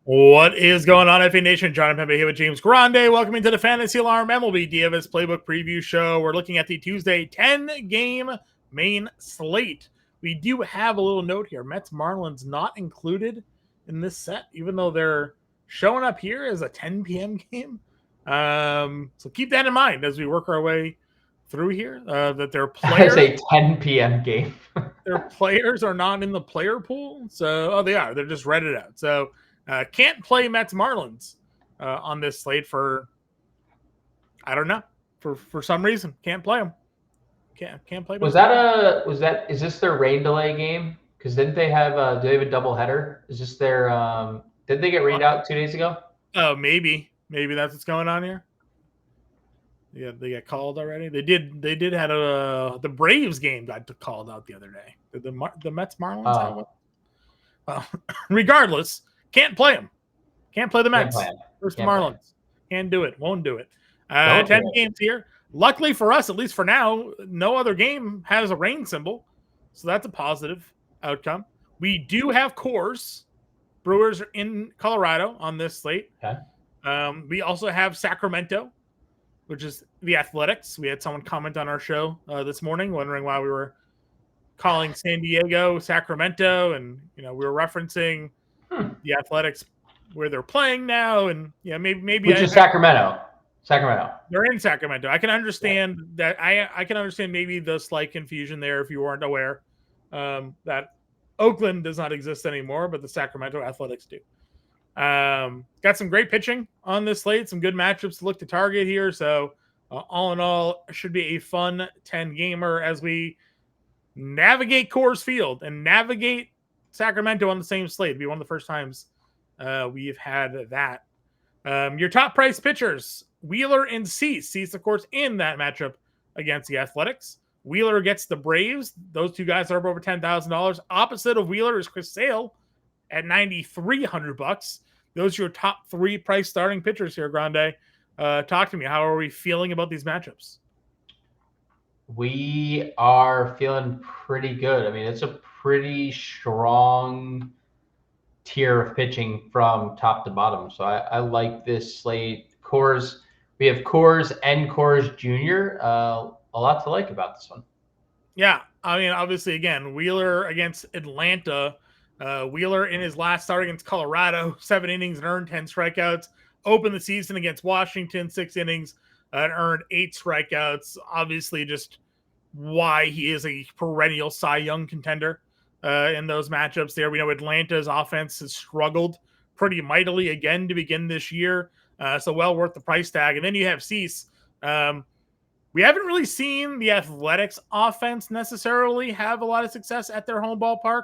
What is going on, FA Nation? John Pembe here with James Grande. Welcome into the Fantasy Alarm MLB Davis Playbook Preview Show. We're looking at the Tuesday 10-game main slate. We do have a little note here. Mets Marlins not included in this set, even though they're showing up here as a 10 p.m. game. So keep that in mind as we work our way through here. That their players, It's a 10 p.m. game. their players are not in the player pool. So, they are. They're just read it out. So, can't play Mets Marlins on this slate for, I don't know, for some reason. Can't play them. Can't play. Is this their rain delay game? Because didn't they have do they have a doubleheader? Is this their did they get rained out 2 days ago? Oh, maybe that's what's going on here. Yeah, they got called already. They did have the Braves game got called out the other day. Did the Mets Marlins have one? Well, regardless, can't play them. Can't play the Mets versus the Marlins. Can't do it. Won't do it. 10 games here. Luckily for us, at least for now, no other game has a rain symbol. So that's a positive outcome. We do have Coors. Brewers are in Colorado on this slate. Okay. We also have Sacramento, which is the Athletics. We had someone comment on our show this morning wondering why we were calling San Diego Sacramento, and we were referencing the Athletics where they're playing now, and maybe which is Sacramento. They're in Sacramento. I can understand that. I can understand maybe the slight confusion there if you weren't aware that Oakland does not exist anymore, but the Sacramento Athletics do. Got some great pitching on this slate, some good matchups to look to target here. So all in all, should be a fun 10-gamer as we navigate Coors Field and navigate Sacramento on the same slate. It'll be one of the first times we've had that. Your top price pitchers, Wheeler and Cease. Cease, of course, in that matchup against the Athletics. Wheeler gets the Braves. Those two guys are up over $10,000. Opposite of Wheeler is Chris Sale at $9,300. Those are your top three price starting pitchers here, Grande. Talk to me. How are we feeling about these matchups? We are feeling pretty good. I mean, it's a pretty strong tier of pitching from top to bottom. So I like this slate. Coors, we have Coors and Coors Jr. A lot to like about this one. Yeah, I mean, obviously, again, Wheeler against Atlanta. Wheeler in his last start against Colorado, 7 innings and earned 10 strikeouts. Opened the season against Washington, 6 innings and earned 8 strikeouts. Obviously, just why he is a perennial Cy Young contender in those matchups there. We know Atlanta's offense has struggled pretty mightily again to begin this year. So well worth the price tag. And then you have Cease. We haven't really seen the Athletics offense necessarily have a lot of success at their home ballpark.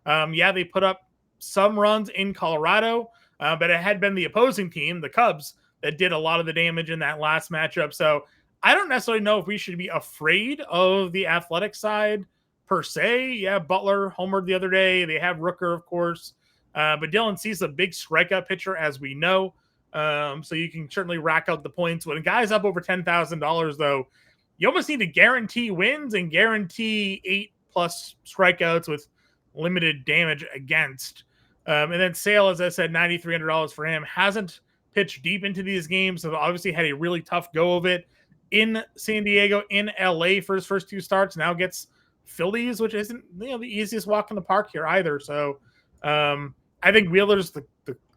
They put up some runs in Colorado, but it had been the opposing team, the Cubs, that did a lot of the damage in that last matchup. So I don't necessarily know if we should be afraid of the athletic side per se. Yeah, Butler homered the other day. They have Rooker, of course. But Dylan Cease is a big strikeout pitcher, as we know. So you can certainly rack out the points. When a guy's up over $10,000, though, you almost need to guarantee wins and guarantee 8+ strikeouts with limited damage against. And then Sale, as I said, $9,300 for him. Hasn't pitched deep into these games, so obviously had a really tough go of it in San Diego, in LA for his first 2 starts. Now gets Phillies, which isn't the easiest walk in the park here either. So I think Wheeler's the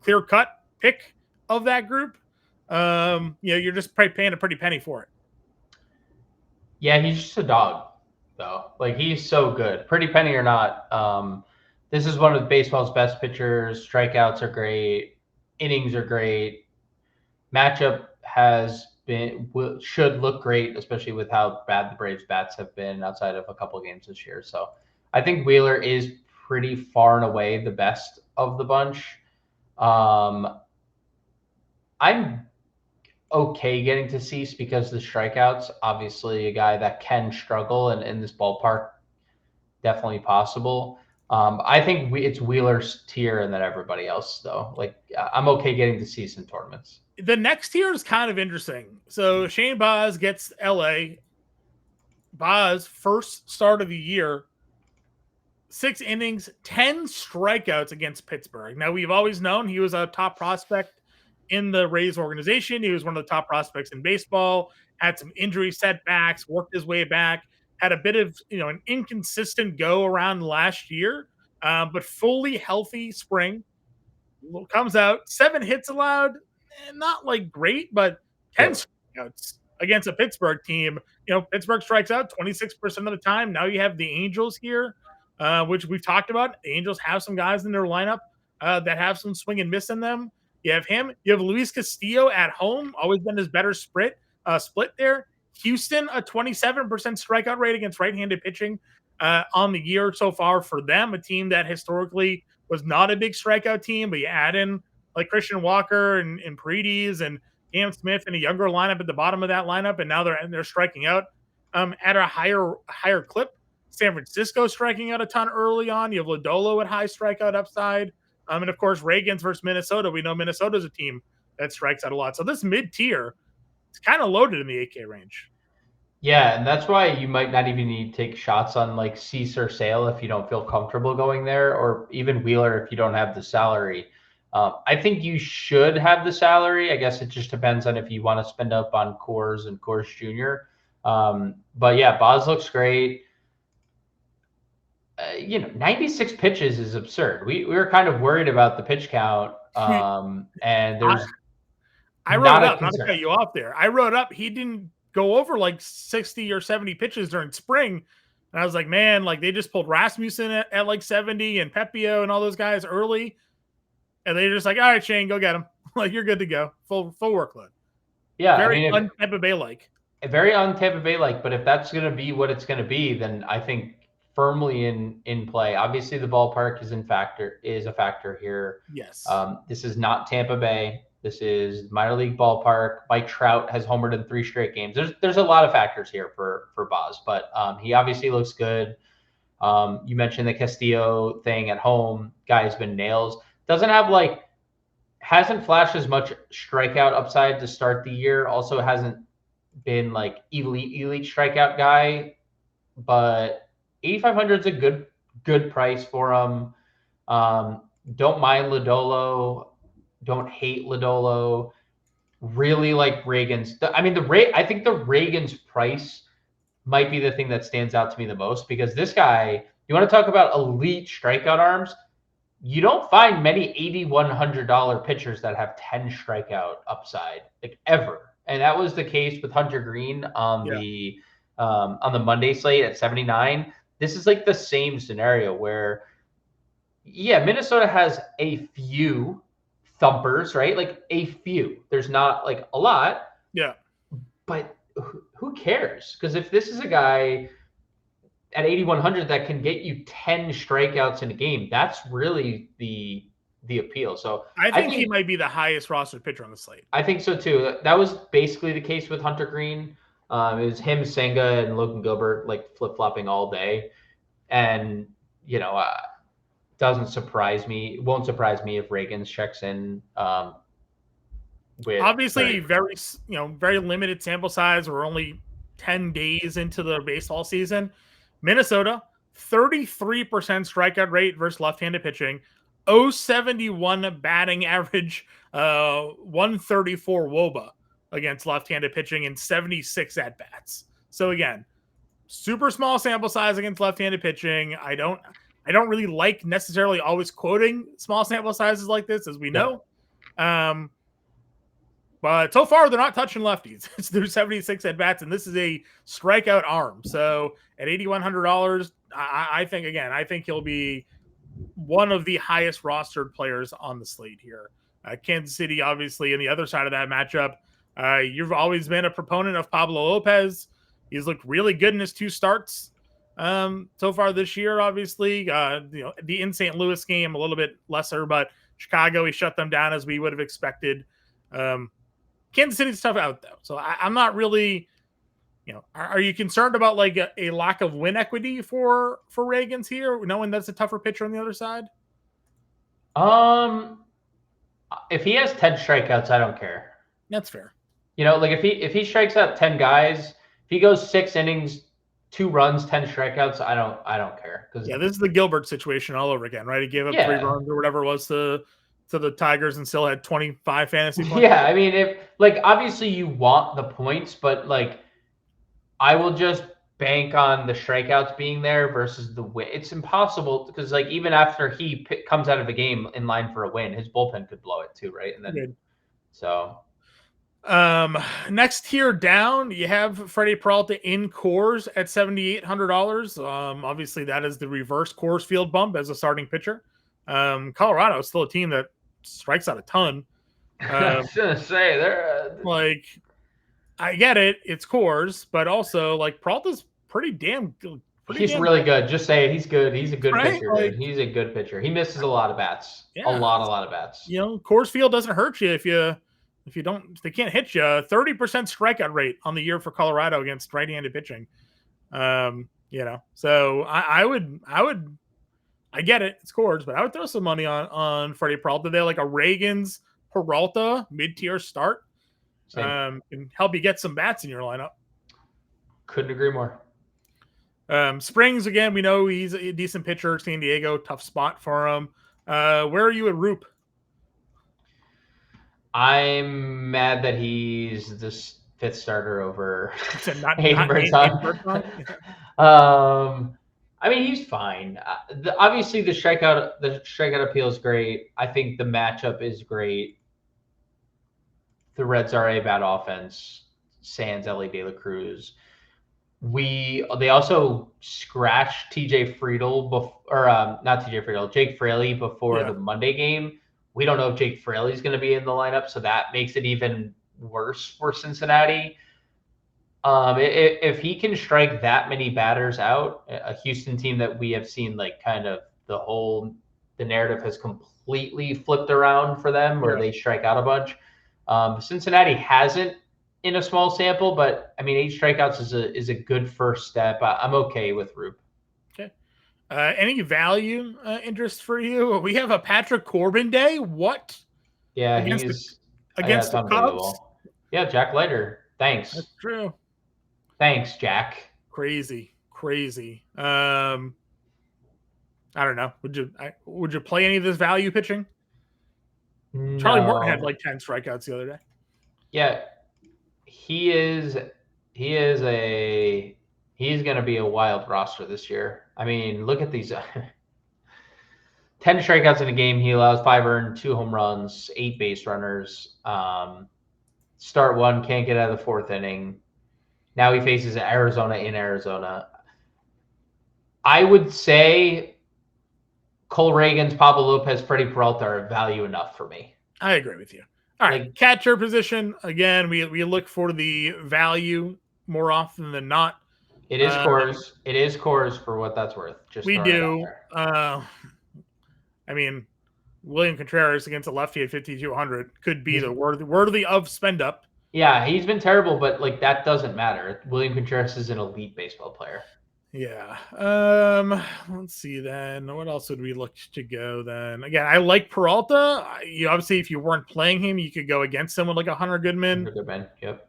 clear-cut pick of that group. You're just paying a pretty penny for it. Yeah, he's just a dog, though. Like, he's so good. Pretty penny or not, this is one of baseball's best pitchers. Strikeouts are great. Innings are great. Matchup should look great, especially with how bad the Braves bats have been outside of a couple of games this year. So I think Wheeler is pretty far and away the best of the bunch. I'm okay getting to Cease because the strikeouts, obviously a guy that can struggle, and in this ballpark, definitely possible. I think it's Wheeler's tier and then everybody else, though. Like, I'm okay getting to Cease in tournaments. The next tier is kind of interesting. So Shane Baz gets LA. Baz, first start of the year, 6 innings, 10 strikeouts against Pittsburgh. Now, we've always known he was a top prospect in the Rays organization. He was one of the top prospects in baseball, had some injury setbacks, worked his way back, had a bit of, an inconsistent go around last year, but fully healthy spring. Comes out, 7 hits allowed, not like great, but 10 strikeouts against a Pittsburgh team. Pittsburgh strikes out 26% of the time. Now you have the Angels here, which we've talked about. The Angels have some guys in their lineup that have some swing and miss in them. You have him. You have Luis Castillo at home, always been his better split there. Houston, a 27% strikeout rate against right-handed pitching on the year so far for them, a team that historically was not a big strikeout team, but you add in like Christian Walker and Paredes and Cam Smith and a younger lineup at the bottom of that lineup, and now they're striking out at a higher clip. San Francisco striking out a ton early on. You have Lodolo at high strikeout upside. And of course, Ragans versus Minnesota. We know Minnesota's a team that strikes out a lot. So this mid-tier, it's kind of loaded in the 8K range. Yeah, and that's why you might not even need to take shots on like Cease or Sale if you don't feel comfortable going there, or even Wheeler if you don't have the salary. I think you should have the salary. I guess it just depends on if you want to spend up on Coors and Coors Jr. But yeah, Boz looks great. 96 pitches is absurd. We were kind of worried about the pitch count, and there's. I wrote up, not to cut you off there. I wrote up he didn't go over like 60 or 70 pitches during spring. And I was like, man, like they just pulled Rasmussen at like 70 and Pepio and all those guys early. And they're just like, all right, Shane, go get him. Like, you're good to go. Full workload. Yeah. Very un-Tampa Bay-like. Very un-Tampa Bay-like. But if that's going to be what it's going to be, then I think firmly in play. Obviously, the ballpark is a factor here. Yes. This is not Tampa Bay. This is minor league ballpark. Mike Trout has homered in 3 straight games. There's a lot of factors here for Boz, but he obviously looks good. You mentioned the Castillo thing at home. Guy has been nails. Hasn't flashed as much strikeout upside to start the year. Also hasn't been like elite strikeout guy, but 8,500 is a good price for him. Don't mind Lodolo. Don't hate Lodolo. Really like Ragans. I think the Ragans price might be the thing that stands out to me the most, because this guy, you want to talk about elite strikeout arms, you don't find many $8,100 pitchers that have 10 strikeout upside, like ever. And that was the case with Hunter Green on the Monday slate at 79. This is like the same scenario where, Minnesota has a few thumpers, right? Like a few. There's not like a lot. Yeah. But who cares? Because if this is a guy at 8,100 that can get you 10 strikeouts in a game, that's really the appeal. So I think he might be the highest rostered pitcher on the slate. I think so too. That was basically the case with Hunter Green. It was him, Senga, and Logan Gilbert like flip-flopping all day. And, doesn't surprise me. It won't surprise me if Ragans checks in with obviously very limited sample size. We're only 10 days into the baseball season. Minnesota, 33% strikeout rate versus left-handed pitching, 071 batting average, 134 WOBA against left-handed pitching, and 76 at-bats. So again, super small sample size against left-handed pitching. I don't really like necessarily always quoting small sample sizes like this, as we know. But so far, they're not touching lefties. It's their 76 at-bats, and this is a strikeout arm. So at $8,100, I think he'll be one of the highest rostered players on the slate here. Kansas City, obviously, on the other side of that matchup. You've always been a proponent of Pablo Lopez. He's looked really good in his 2 starts so far this year, obviously. The in St. Louis game, a little bit lesser, but Chicago, he shut them down as we would have expected. Kansas City's tough out, though. So I'm not really, are you concerned about like a lack of win equity for Ragans here, knowing that's a tougher pitcher on the other side? If he has 10 strikeouts, I don't care. That's fair. Like if he strikes out 10 guys, if he goes 6 innings, 2 runs, 10 strikeouts. I don't care because Yeah, this is the Gilbert situation all over again, right? He gave up 3 yeah. runs or whatever it was to the Tigers and still had 25 fantasy points. Yeah, I mean, if like obviously you want the points, but like I will just bank on the strikeouts being there versus the win. It's impossible because like even after he comes out of a game in line for a win, his bullpen could blow it too, right? And then Good. so Next tier down, you have Freddie Peralta in Coors at $7,800. Obviously that is the reverse Coors Field bump as a starting pitcher. Colorado is still a team that strikes out a ton. I was gonna say they're Like, I get it, it's Coors, but also like Peralta's pretty damn good. he's really good. Just say it. He's good. He's a good Right? pitcher, Like, dude. He's a good pitcher. He misses a lot of bats. yeah, A lot of bats. you know, Coors Field doesn't hurt you if you don't, if they can't hit you. 30% strikeout rate on the year for Colorado against right-handed pitching. You know, so I get it, it's Coors, but I would throw some money on Freddie Peralta. They're like a Reagan's Peralta mid-tier start. Can help you get some bats in your lineup. Couldn't agree more. Springs, again, we know he's a decent pitcher. San Diego, tough spot for him. Where are you at Roop? I'm mad that he's the 5th starter over Not Hayden Birdsong. I mean, he's fine. Obviously, the strikeout appeal is great. I think the matchup is great. The Reds are a bad offense. Sans Ellie De La Cruz. They also scratched TJ Friedl not TJ Friedl, Jake Fraley before the Monday game. We don't know if Jake Fraley is going to be in the lineup, so that makes it even worse for Cincinnati. If he can strike that many batters out, a Houston team that we have seen like kind of the narrative has completely flipped around for them, where they strike out a bunch. Cincinnati hasn't in a small sample, but I mean, 8 strikeouts is a good first step. I'm okay with Roop. Okay. Any value interest for you? We have a Patrick Corbin day. What? Yeah, against the Cubs. Yeah, Jack Leiter. Thanks. That's true. Thanks, Jack. Crazy. I don't know. Would you play any of this value pitching? No. Charlie Morton had like 10 strikeouts the other day. Yeah, he's going to be a wild roster this year. I mean, look at these 10 strikeouts in a game. He allows 5 earned, 2 home runs, 8 base runners. Start 1, can't get out of the 4th inning. Now he faces Arizona in Arizona. I would say Cole Reagans, Pablo Lopez, Freddie Peralta are value enough for me. I agree with you. All right, catcher position. Again, we look for the value more often than not. It is Coors. It is Coors for what that's worth. We do. I mean, William Contreras against a lefty at 5,200 could be the worthy of spend up. Yeah, he's been terrible, but like that doesn't matter. William Contreras is an elite baseball player. Yeah. Let's see then. What else would we look to go then? Again, I like Peralta. Obviously, if you weren't playing him, you could go against someone like a Hunter Goodman. Yep.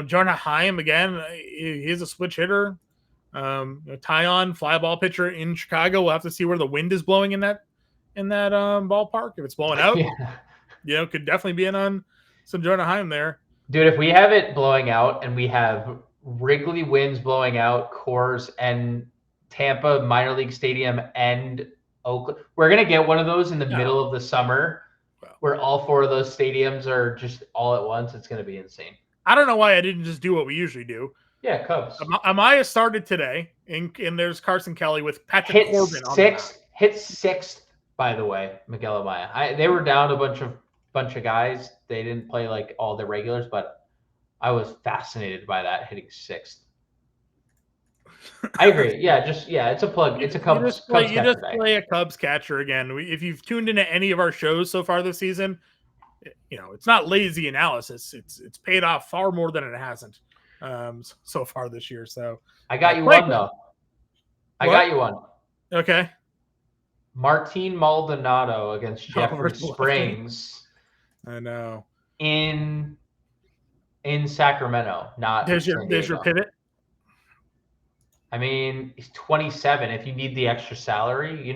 Jonah Heim, again, he's a switch hitter. Tyon, fly ball pitcher in Chicago. We'll have to see where the wind is blowing in that ballpark. If it's blowing out, could definitely be in on some Jonah Heim there. Dude, if we have it blowing out and we have Wrigley winds blowing out, Coors and Tampa minor league stadium and Oakland, we're going to get one of those in the middle of the summer where all 4 of those stadiums are just all at once. It's going to be insane. I don't know why I didn't just do what we usually do. Yeah, Cubs. Amaya started today, and there's Carson Kelly with Patrick Corbin on hit 6th, by the way, Miguel Amaya. They were down a bunch of guys. They didn't play like all the regulars, but I was fascinated by that, hitting 6th. I agree. Yeah, it's a plug. It's a Cubs. You just play a Cubs catcher again. If you've tuned into any of our shows so far this season, it's not lazy analysis. It's paid off far more than it hasn't so far this year. So I got you one though. I got you one. Okay. Martin Maldonado against Jeffrey Springs. I know. In Sacramento, not there's your pivot. I mean, he's 27. If you need the extra salary,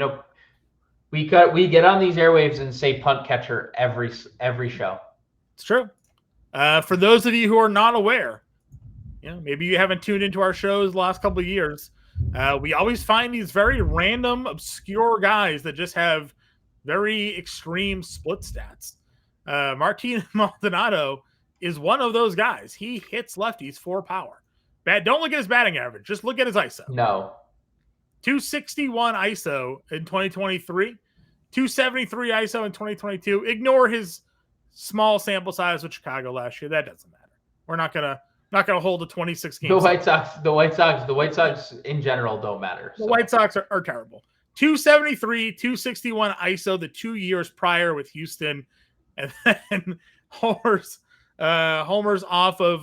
we get on these airwaves and say punt catcher every show. It's true. For those of you who are not aware, maybe you haven't tuned into our shows the last couple of years. We always find these very random, obscure guys that just have very extreme split stats. Martin Maldonado is one of those guys. He hits lefties for power. Don't look at his batting average. Just look at his ISO. No. 261 ISO in 2023, 273 ISO in 2022. Ignore his small sample size with Chicago last year. That doesn't matter. We're not gonna hold a 26 game. The White Sox in general don't matter. So. The White Sox are terrible. 273, 261 ISO the 2 years prior with Houston, and then homers off of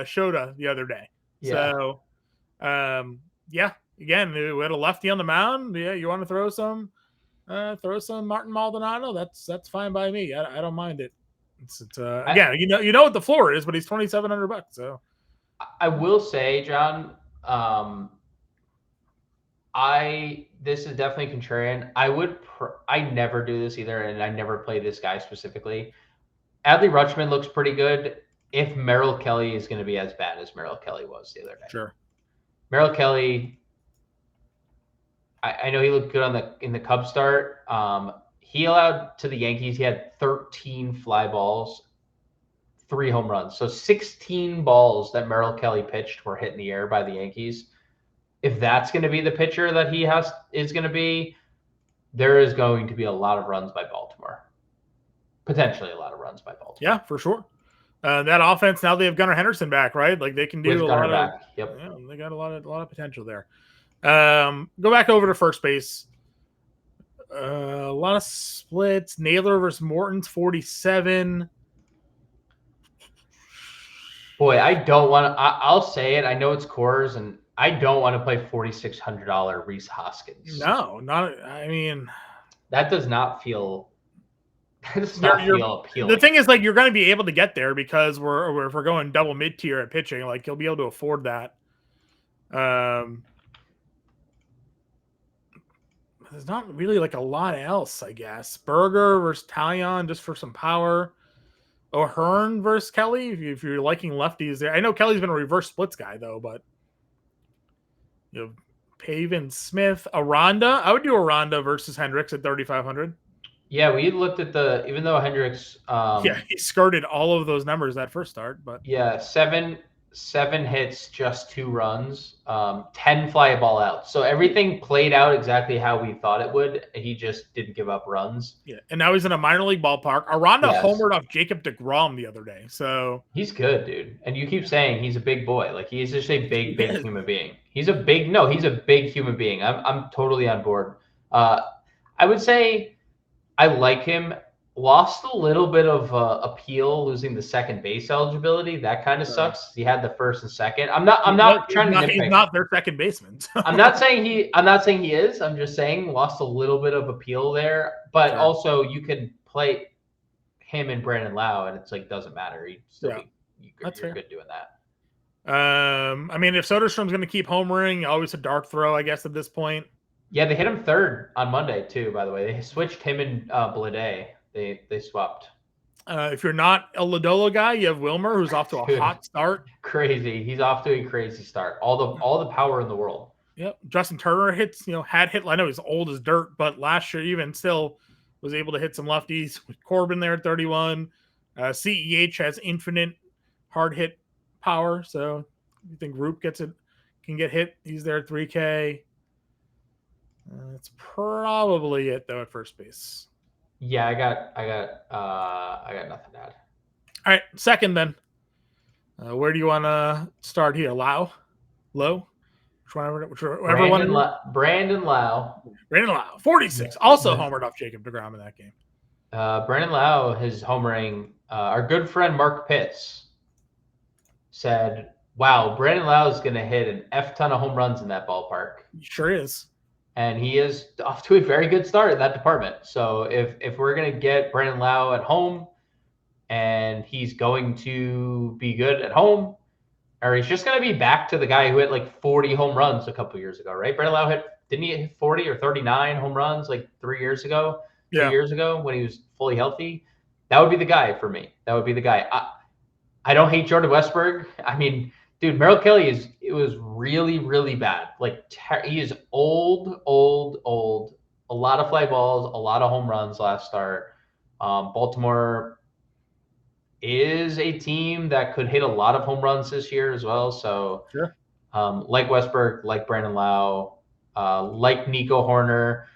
Shota the other day. Yeah. So, again, we had a lefty on the mound. Yeah, you want to throw some Martin Maldonado? That's fine by me. I don't mind it. It's again, you know what the floor is, but he's $2,700. So, I will say, John, this is definitely contrarian. I never do this either, and I never play this guy specifically. Adley Rutschman looks pretty good if Merrill Kelly is going to be as bad as Merrill Kelly was the other day. Sure. Merrill Kelly, I know he looked good in the Cubs start. He allowed to the Yankees, he had 13 fly balls, 3 home runs. So 16 balls that Merrill Kelly pitched were hit in the air by the Yankees. If that's going to be the pitcher that he is going to be, there is going to be a lot of runs by Baltimore. Potentially a lot of runs by Baltimore. Yeah, for sure. That offense, now they have Gunnar Henderson back, right? Like they can do a lot of. Yep. Yeah, they got a lot of potential there. Go back over to first base. A lot of splits. Naylor versus Morton's 47. Boy, I don't want to. I'll say it. I know it's Coors, and I don't want to play $4,600 Rhys Hoskins. No, not. I mean, that does not feel. That does not feel appealing. The thing is, like, you're going to be able to get there because if we're going double mid tier at pitching, like you'll be able to afford that. There's not really like a lot else, I guess. Berger versus Talion just for some power. O'Hearn versus Kelly if you're liking lefties there. I know Kelly's been a reverse splits guy though, but Pavin Smith, Aranda. I would do Aranda versus Hendricks at 3,500. Yeah, we looked at even though Hendricks. He skirted all of those numbers that first start, but yeah, seven hits, just 2 runs, 10 fly ball outs. So everything played out exactly how we thought it would. He just didn't give up runs. Yeah, and now he's in a minor league ballpark. Aranda homered off Jacob deGrom the other day, so he's good, dude. And you keep saying he's a big boy, like he's just a big human being. He's a big human being. I'm totally on board. I would say I like him. Lost a little bit of appeal losing the second base eligibility. That kind of sucks. He had the first and second. I'm not trying to nitpick. He's not their second baseman. So. I'm not saying he is. I'm just saying lost a little bit of appeal there. But also you can play him and Brandon Lau, and it's like doesn't matter. You're good doing that. I mean, if Soderstrom's going to keep homering, always a dark throw, I guess, at this point. Yeah, they hit him third on Monday too. By the way, they switched him and Blade. They swapped. If you're not a Lodolo guy, you have Wilmer, who's off to a hot start. Crazy. He's off to a crazy start. All the power in the world. Yep. Justin Turner had hit. I know he's old as dirt, but last year even still was able to hit some lefties with Corbin there at 31. CEH has infinite hard hit power. So you think Roop can get hit. He's there at 3K. That's probably it though at first base. Yeah, I got nothing to add. All right, second then. Where do you want to start here? Low? Brandon Lau. Brandon Lau, 46. Also homered off Jacob deGrom in that game. Brandon Lau, his homering. Our good friend Mark Pitts said, "Wow, Brandon Lau is going to hit an F ton of home runs in that ballpark." He sure is. And he is off to a very good start in that department. So if we're going to get Brandon Lau at home and he's going to be good at home, or he's just going to be back to the guy who hit like 40 home runs a couple years ago, right? Brandon Lau didn't he hit 40 or 39 home runs like 3 years ago, 2 years ago when he was fully healthy? That would be the guy for me. That would be the guy. I don't hate Jordan Westburg. I mean, dude, Merrill Kelly it was really, really bad. Like he is old. A lot of fly balls, a lot of home runs last start. Baltimore is a team that could hit a lot of home runs this year as well. So, Sure. like Westberg, like Brandon Lau, like Nico Horner,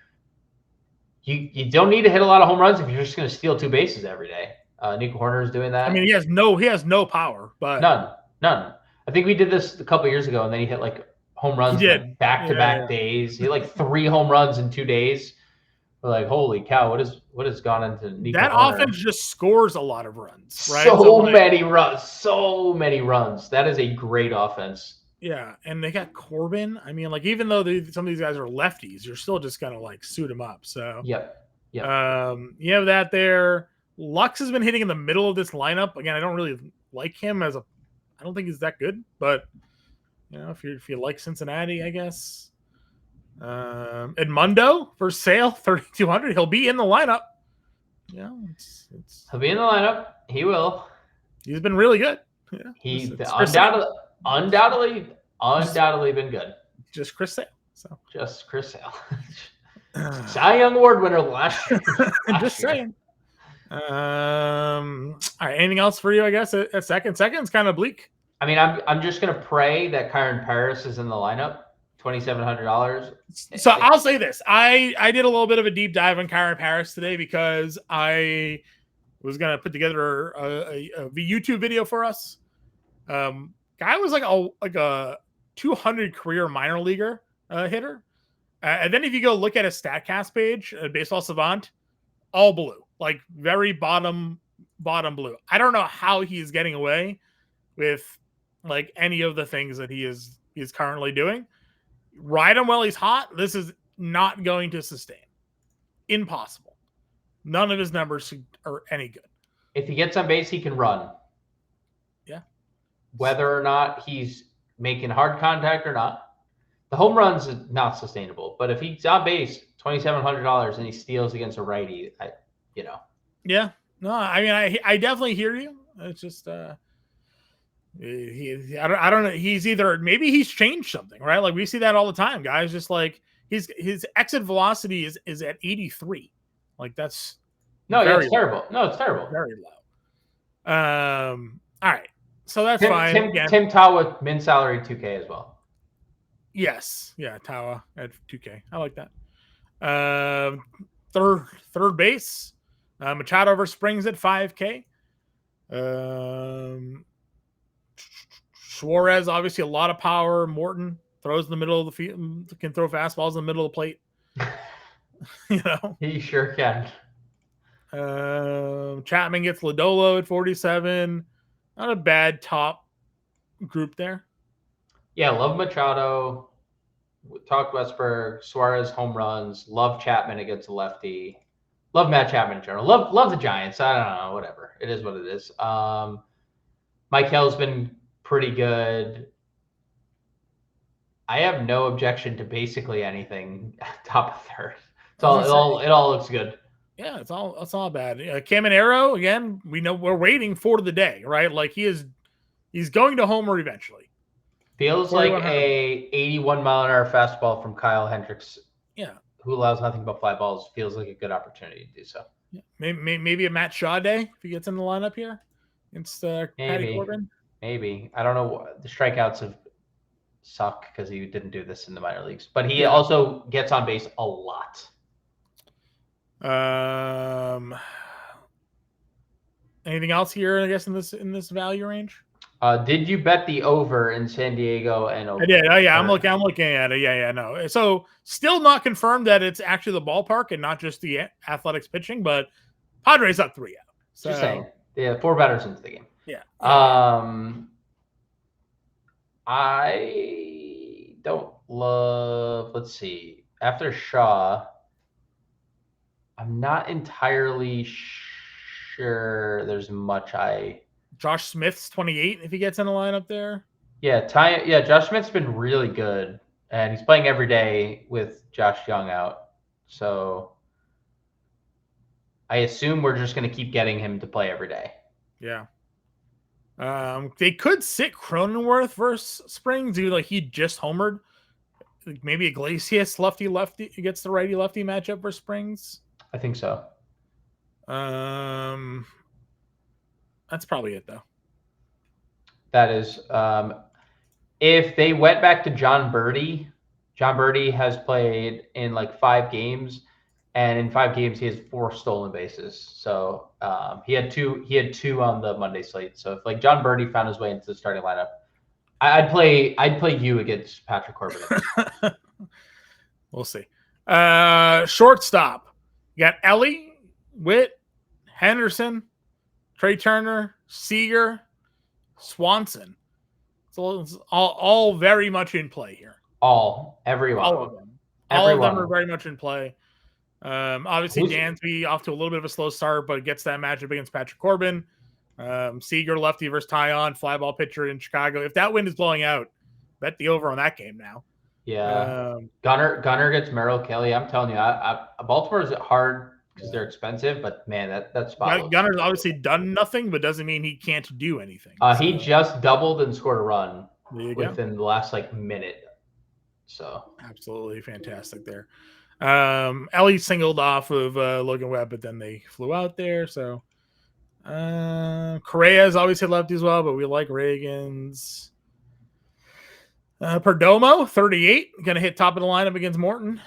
you don't need to hit a lot of home runs if you're just going to steal 2 bases every day. Nico Horner is doing that. I mean, he has no power, but none. I think we did this a couple years ago, and then he hit like home runs like back-to-back days. He had like 3 home runs in 2 days. We're like, holy cow, what has gone into Nico that Horner? offense just scores a lot of runs, right? So many runs. That is a great offense. Yeah, and they got Corbin. I mean, like even though some of these guys are lefties, you're still just gonna like suit them up. So Yep. You have that there. Lux has been hitting in the middle of this lineup. Again, I don't really like him I don't think he's that good, but if you like Cincinnati, I guess. Edmundo for sale, 3,200. He'll be in the lineup. Yeah, he'll be in the lineup. He will. He's been really good. Yeah, he's undoubtedly been good. Just Chris Sale. So just Chris Sale. Cy Young Award winner last year. Just saying. All right. Anything else for you? I guess at second. Second's kind of bleak. I mean, I'm just gonna pray that Kyron Paris is in the lineup. $2,700. So I'll say this: I did a little bit of a deep dive on Kyron Paris today because I was gonna put together a YouTube video for us. Guy was like a 200 career minor leaguer hitter, and then if you go look at his Statcast page, Baseball Savant, all blue, like very bottom blue. I don't know how he's getting away with like any of the things that he's currently doing. Ride him while he's hot. This is not going to sustain. Impossible. None of his numbers are any good. If he gets on base, he can run. Yeah. Whether or not he's making hard contact or not, the home runs is not sustainable. But if he's on base, $2,700 and he steals against a righty, Yeah. No, I mean, I definitely hear you. It's just I don't know. He's maybe he's changed something, right? Like we see that all the time, guys. Just like his exit velocity is at 83. Like that's it's terrible. No, it's terrible. Very low. All right. So that's fine. Tim Tawa min salary 2K as well. Yes. Yeah, Tawa at 2K. I like that. Third base. Machado versus Springs at 5K. Suarez, obviously a lot of power. Morton throws in the middle of the field, can throw fastballs in the middle of the plate. He sure can. Chapman gets Lodolo at 47. Not a bad top group there. Yeah, love Machado. We talked Westberg, Suarez home runs. Love Chapman against a lefty. Love Matt Chapman in general. Love the Giants. I don't know, whatever. It is what it is. Mike Hill's been pretty good. I have no objection to basically anything top of third. It all looks good. Yeah, it's all bad. Caminero, again, we know we're waiting for the day, right? Like he's going to homer eventually. Feels like a 81 mile an hour fastball from Kyle Hendricks. Yeah. Who allows nothing but fly balls. Feels like a good opportunity to do so. Yeah. Maybe a Matt Shaw day if he gets in the lineup here against Patty Corbin. Maybe. I don't know. The strikeouts have suck because he didn't do this in the minor leagues, but he also gets on base a lot. Anything else here? I guess in this value range. Did you bet the over in San Diego and Oakland? I did. Oh yeah, I'm looking at it. Yeah, no. So still not confirmed that it's actually the ballpark and not just the Athletics pitching, but Padres up 3-0. So just saying, yeah, 4 batters into the game. Yeah. I don't love. Let's see. After Shaw, I'm not entirely sure there's much Josh Smith's 28 if he gets in the lineup there. Yeah, Josh Smith's been really good, and he's playing every day with Josh Young out. So I assume we're just going to keep getting him to play every day. Yeah. They could sit Cronenworth versus Springs, even like he just homered. Like maybe Iglesias lefty gets the righty lefty matchup for Springs. I think so. That's probably it though. That is, if they went back to John Birdie has played in like 5 games, and in 5 games he has 4 stolen bases. So he had two on the Monday slate. So if like John Birdie found his way into the starting lineup, I'd play you against Patrick Corbin. We'll see. Shortstop. You got Ellie, Witt, Henderson, Trey Turner, Seager, Swanson. So it's all very much in play here. Everyone. All of them. All of them are very much in play. Obviously, Dansby off to a little bit of a slow start, but gets that matchup against Patrick Corbin. Seager lefty versus Tyon, fly ball pitcher in Chicago. If that wind is blowing out, bet the over on that game now. Yeah. Gunnar gets Merrill Kelly. I'm telling you, Baltimore is hard because they're expensive, but man, that spot. Gunner's obviously done nothing, but doesn't mean he can't do anything. He just doubled and scored a run within the last minute. So absolutely fantastic there. Ellie singled off of Logan Webb, but then they flew out there. So Correa's always hit lefty as well, but we like Reagan's. Perdomo, 38, going to hit top of the lineup against Morton.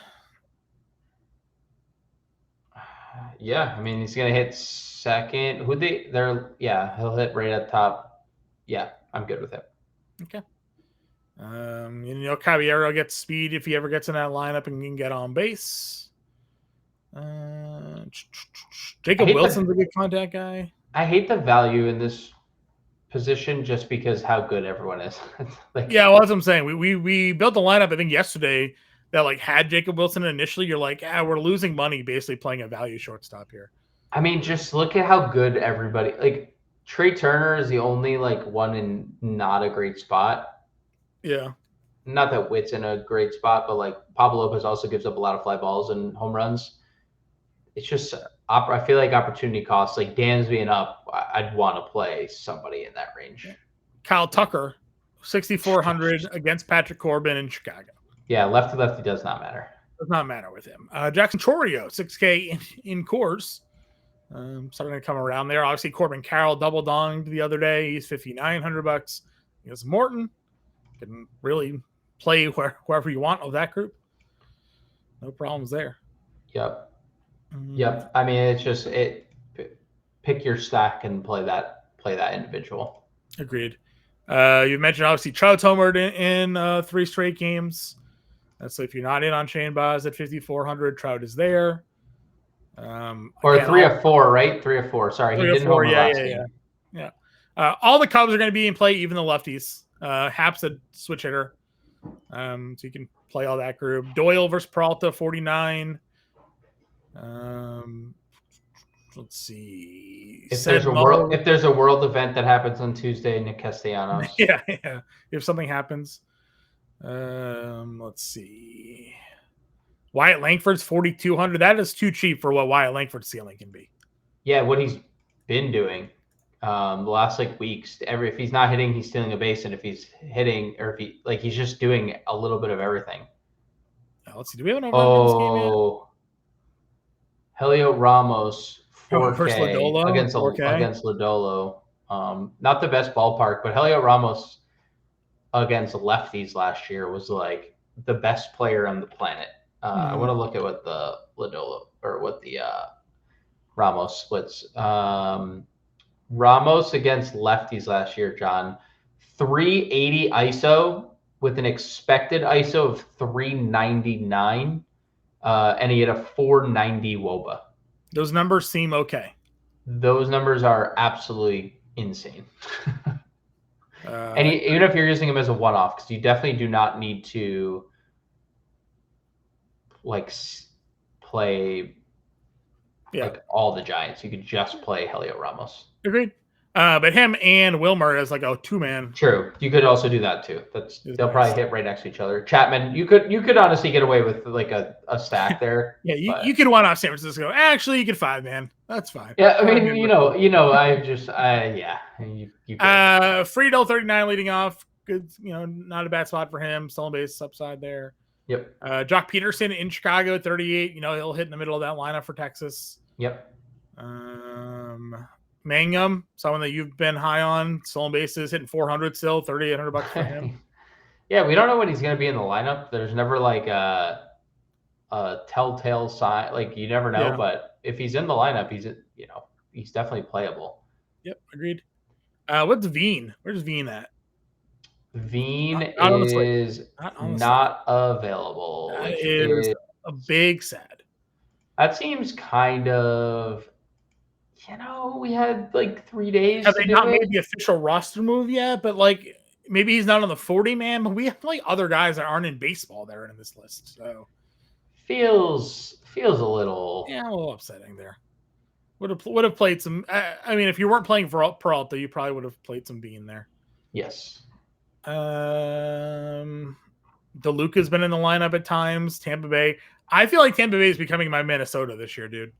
Yeah, I mean he's going to hit second. He'll hit right at top. Yeah, I'm good with it. Okay. Caballero gets speed if he ever gets in that lineup and can get on base. Jacob Wilson's a good contact guy. I hate the value in this position just because how good everyone is. Yeah, well, that's what I'm saying. We built a lineup, I think, yesterday that had Jacob Wilson initially. You're like, we're losing money basically playing a value shortstop here. I mean, just look at how good everybody Trey Turner is the only one in not a great spot. Yeah. Not that Witt's in a great spot, but Pablo Lopez also gives up a lot of fly balls and home runs. It's just I feel like opportunity costs, Dansby and up, I'd want to play somebody in that range. Kyle Tucker, 6,400 against Patrick Corbin in Chicago. Yeah, lefty does not matter. Does not matter with him. Jackson Chourio, 6K in course. Starting to come around there. Obviously, Corbin Carroll double donged the other day. He's $5,900 against Morton. Can really play wherever you want of that group. No problems there. Yep. Yep. I mean, it's just pick your stack and play that individual. Agreed. You mentioned obviously Trout's homered in 3 straight games. So if you're not in on Shane Baz at 5,400, Trout is there. Or 3 or 4, right? 3 or 4. Sorry, he didn't homer last game. Yeah. All the Cubs are going to be in play, even the lefties. Hap's a switch hitter, so you can play all that group. Doyle versus Peralta, 49. Let's see. If there's a world event that happens on Tuesday, Nick Castellanos. Yeah. If something happens, let's see. Wyatt Langford's 4,200. That is too cheap for what Wyatt Langford's ceiling can be. Yeah, what he's been doing the last weeks. If he's not hitting, he's stealing a base, and if he's hitting, or if he's just doing a little bit of everything. Let's see. Do we have an over in this game yet? Helio Ramos, 4K against Lodolo. Not the best ballpark, but Helio Ramos against lefties last year was the best player on the planet. I want to look at what the Lodolo or what the Ramos splits. Ramos against lefties last year, John, 380 ISO with an expected ISO of 399. And he had a 490 WOBA. Those numbers seem okay. Those numbers are absolutely insane. And even if you're using him as a one-off, because you definitely do not need to play all the Giants. You could just play Helio Ramos. Agreed. But him and Wilmer as like a 2-man. True. You could also do that too. They'll nice. probably hit right next to each other. Chapman, you could honestly get away with like a stack there. Yeah, but... you could one off San Francisco. Actually, you could 5-man. That's fine. Yeah, I mean, Friedel 39 leading off. Good, not a bad spot for him. Stolen base upside there. Yep. Jock Peterson in Chicago 38. He'll hit in the middle of that lineup for Texas. Yep. Mangum, someone that you've been high on, stolen bases, hitting 400 still, $3,800 for him. Yeah, we don't know when he's going to be in the lineup. There's never like a telltale sign. Like you never know, but if he's in the lineup, he's definitely playable. Yep, agreed. What's Veen? Where's Veen at? Veen is not available. That is a big sad. That seems kind of, we had like 3 days. Have they not made the official roster move yet? But like maybe he's not on the 40-man, but we have like other guys that aren't in baseball there in this list. So feels a little upsetting there. Would have played some. I mean, if you weren't playing for Peralta, you probably would have played some Bean there. Yes. DeLuca's been in the lineup at times. Tampa Bay. I feel like Tampa Bay is becoming my Minnesota this year, dude.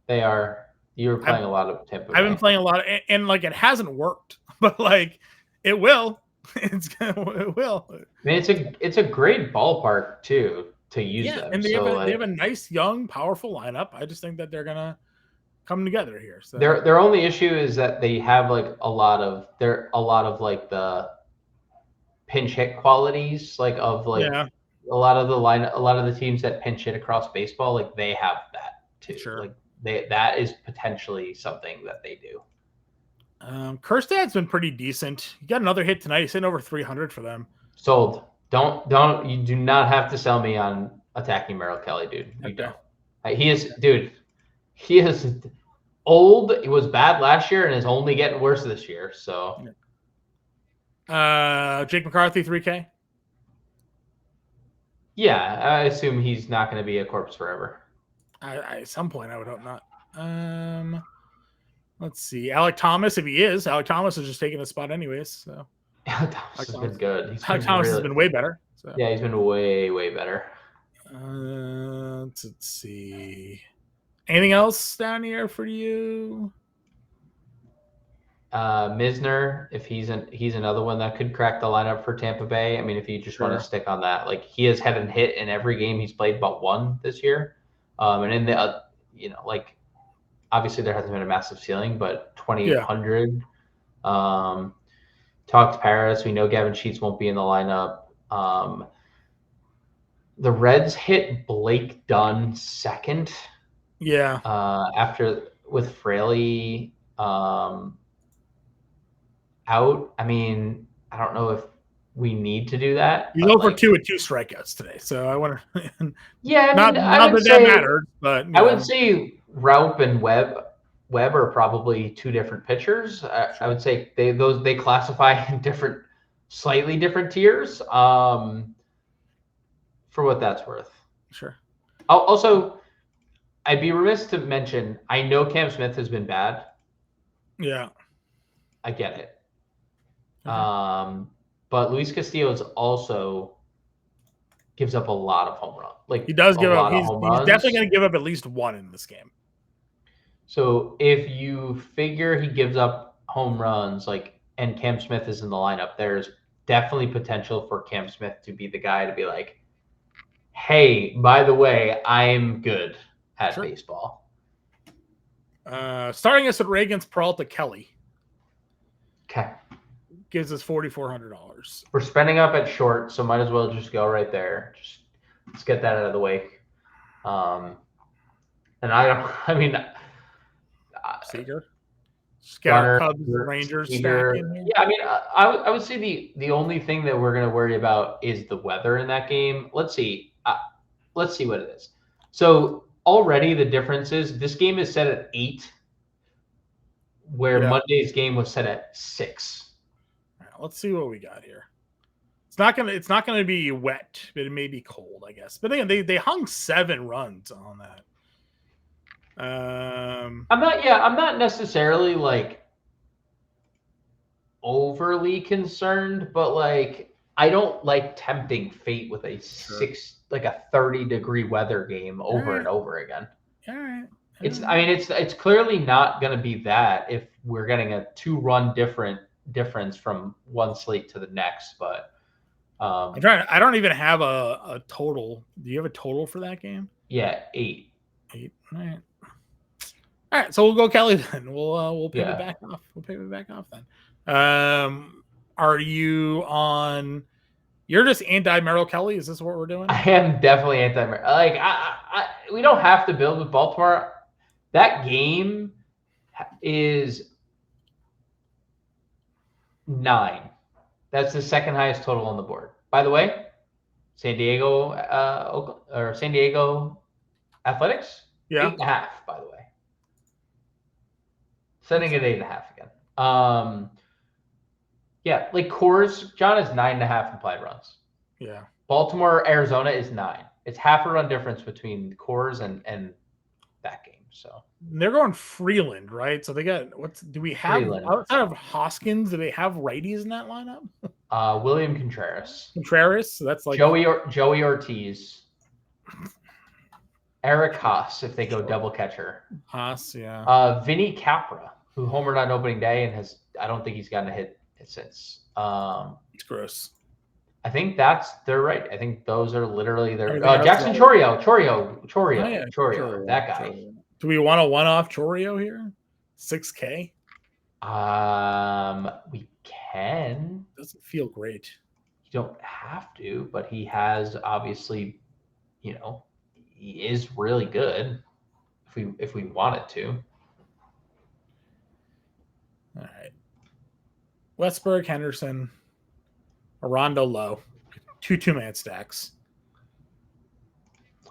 They are. You're playing a lot of Tampa Bay. I've been playing a lot, and like it hasn't worked, but like it will. It will. I mean, it's a great ballpark too to use them. And they have a nice, young, powerful lineup. I just think that they're gonna come together here. So their only issue is that they have like a lot of like the pinch hit qualities, like of like a lot of the teams that pinch hit across baseball, like they have that too. Sure. Like that is potentially something that they do. Kerstad's been pretty decent. He got another hit tonight. He's hitting over 300 for them. Sold. You do not have to sell me on attacking Merrill Kelly, dude. You don't. He is old. He was bad last year and is only getting worse this year. So, Jake McCarthy, 3K. Yeah, I assume he's not going to be a corpse forever. At some point, I would hope not. Let's see. Alec Thomas, if he is. Alec Thomas is just taking a spot anyways. So Alec Thomas has been good. Alec Thomas has been way better. So. Yeah, he's been way, way better. Let's see. Anything else down here for you? Misner, if he's another one that could crack the lineup for Tampa Bay. I mean, if you just want to stick on that, like he has had a hit in every game he's played but one this year. And in the like obviously there hasn't been a massive ceiling, but 2,800. Talked Paris. We know Gavin Sheets won't be in the lineup. The Reds hit Blake Dunn second. Yeah. After with Fraley out. I mean, I don't know if we need to do that. He's over 2 with 2 strikeouts today, so I wonder. Yeah, I not that mattered, but I would say Raup and Webb are probably 2 different pitchers. I would say they classify in slightly different tiers. For what that's worth. Sure. Also, I'd be remiss to mention, I know Cam Smith has been bad. Yeah. I get it. Okay. But Luis Castillo also gives up a lot of home runs. Like he does give up. He's definitely going to give up at least 1 in this game. So if you figure he gives up home runs, and Cam Smith is in the lineup, there's definitely potential for Cam Smith to be the guy to be like, hey, by the way, I'm good at baseball. Starting us at Ray against Peralta Kelly. Okay. Gives us $4,400. We're spending up at short, so might as well just go right there. Let's get that out of the way. And Seager, Scout, Cubs, Rangers. Yeah, I mean, I would say the only thing that we're going to worry about is the weather in that game. Let's see what it is. So already the difference is this game is set at 8, where Monday's game was set at 6. All right, let's see what we got here. It's not gonna be wet, but it may be cold, I guess. But again, they hung 7 runs on that. I'm not necessarily overly concerned, but like I don't like tempting fate with a Sure. like a 30-degree weather game over and over again. All right. I mean, it's clearly not going to be that if we're getting a 2-run difference from one slate to the next. But I'm trying. I don't even have a total. Do you have a total for that game? yeah, 8. 8. All right. All right. So we'll go Kelly then. We'll pivot back off. We'll pivot back off then. Are you on? You're just anti Merrill Kelly. Is this what we're doing? I am definitely anti. Like we don't have to build with Baltimore. That game is 9. That's the second highest total on the board. By the way, San Diego Athletics, Yeah. 8.5. By the way, setting at 8.5 again. Yeah, like Coors, John is 9.5 implied runs. Yeah. Baltimore, Arizona is 9. It's half a run difference between Coors and that game. So they're going Freeland, right? So they got do we have Freeland. Outside of Hoskins? Do they have righties in that lineup? William Contreras. So that's like Joey Ortiz. Eric Haas if they go double catcher. Haas, yeah. Vinny Capra, who homered on opening day and I don't think he's gotten a hit since. It's gross. I think they're right. I think those are literally their Jackson Chourio. Chourio, that guy. Chourio. Do we want a one-off Chourio here? 6K? We can. Doesn't feel great. You don't have to, but he has obviously, he is really good if we wanted to. All right. Westberg, Henderson, Aranda, Lowe. 2-man stacks.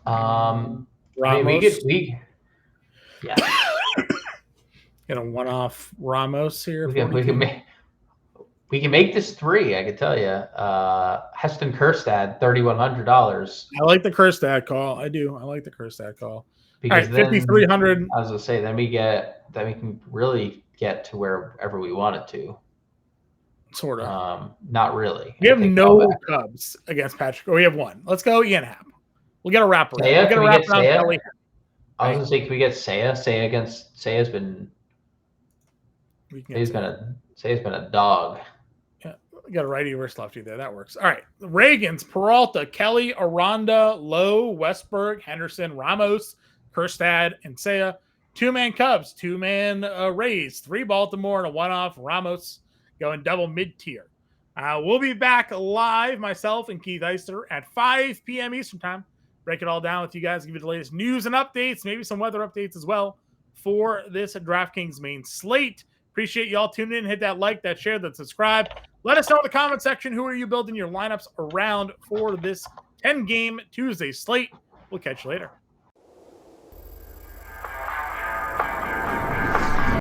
Ramos. I mean, yeah. Get a one-off Ramos here. We can make this 3. I can tell you. Heston Kjerstad, $3,100. I like the Kjerstad call. I do. I like the Kjerstad call. Because all right, 5,300. I was gonna say then we can really get to wherever we want it to. Sort of. Not really. We have no Cubs against Patrick. Or we have one. Let's go Ian Happ. We'll get a wrapper. We'll get a wrap around Kelly. I was gonna say, can we get Seiya? Seiya's been a dog. Yeah, we got a righty versus lefty there. That works. All right. Reagans, Peralta, Kelly, Aranda, Lowe, Westberg, Henderson, Ramos, Kjerstad, and Seiya. 2-man Cubs, 2-man Rays, 3 Baltimore, and a one-off Ramos going double mid-tier. We'll be back live, myself and Keith Eister, at 5 p.m. Eastern time. Break it all down with you guys, give you the latest news and updates, maybe some weather updates as well for this DraftKings main slate. Appreciate y'all tuning in. Hit that like, that share, that subscribe. Let us know in the comment section who are you building your lineups around for this 10-game Tuesday slate. We'll catch you later.